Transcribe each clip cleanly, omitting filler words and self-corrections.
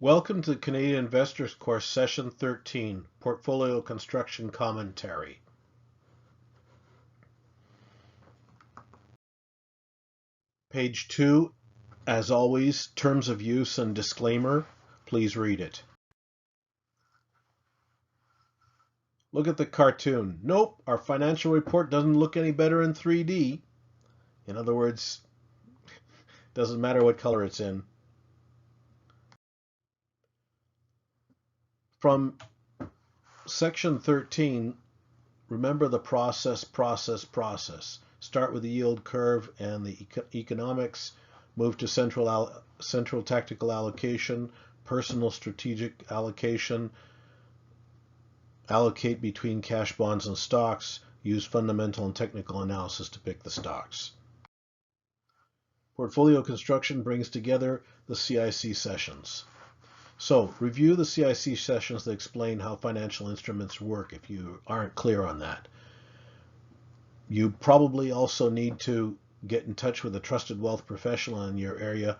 Welcome to the Canadian Investors Course, Session 13, Portfolio Construction Commentary. Page 2, as always, Terms of Use and Disclaimer. Please read it. Look at the cartoon. Nope, our financial report doesn't look any better in 3D. In other words, doesn't matter what color it's in. From Section 13, remember the process. Start with the yield curve and the economics, move to central tactical allocation, personal strategic allocation, allocate between cash, bonds, and stocks, use fundamental and technical analysis to pick the stocks. Portfolio construction brings together the CIC sessions. So, review the CIC sessions that explain how financial instruments work if you aren't clear on that. You probably also need to get in touch with a trusted wealth professional in your area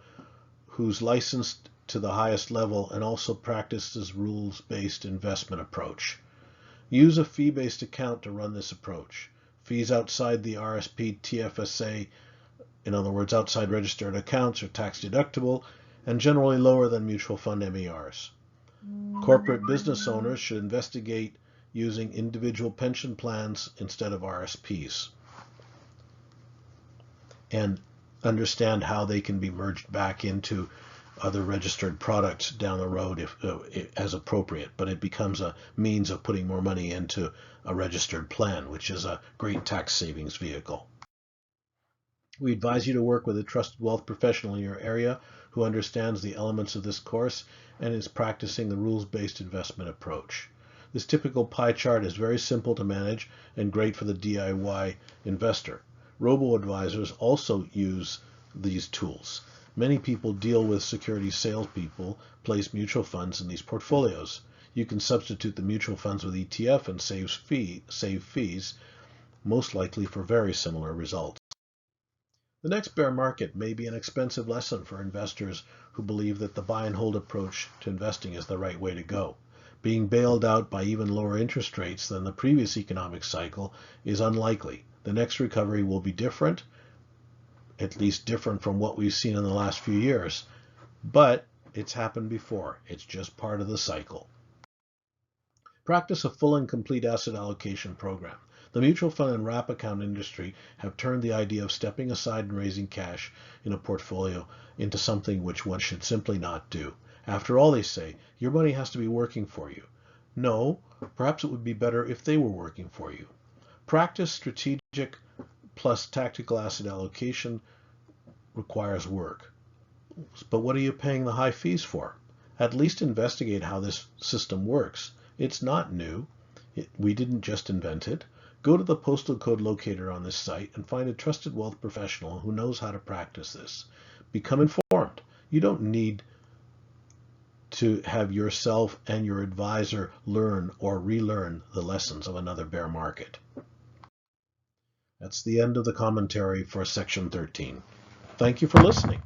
who's licensed to the highest level and also practices rules-based investment approach. Use a fee-based account to run this approach. Fees outside the RSP TFSA, in other words, outside registered accounts, are tax deductible and generally lower than mutual fund MERs. Corporate business owners should investigate using individual pension plans instead of RSPs and understand how they can be merged back into other registered products down the road if as appropriate, but it becomes a means of putting more money into a registered plan, which is a great tax savings vehicle. We advise you to work with a trusted wealth professional in your area who understands the elements of this course and is practicing the rules-based investment approach. This typical pie chart is very simple to manage and great for the DIY investor. Robo-advisors also use these tools. Many people deal with securities salespeople, place mutual funds in these portfolios. You can substitute the mutual funds with ETF and save fees, most likely for very similar results. The next bear market may be an expensive lesson for investors who believe that the buy and hold approach to investing is the right way to go. Being bailed out by even lower interest rates than the previous economic cycle is unlikely. The next recovery will be different, at least different from what we've seen in the last few years, but it's happened before. It's just part of the cycle. Practice a full and complete asset allocation program. The mutual fund and wrap account industry have turned the idea of stepping aside and raising cash in a portfolio into something which one should simply not do. After all, they say, your money has to be working for you. No, perhaps it would be better if they were working for you. Practice strategic plus tactical asset allocation requires work. But what are you paying the high fees for? At least investigate how this system works. It's not new. We didn't just invent it. Go to the postal code locator on this site and find a trusted wealth professional who knows how to practice this. Become informed. You don't need to have yourself and your advisor learn or relearn the lessons of another bear market. That's the end of the commentary for Section 13. Thank you for listening.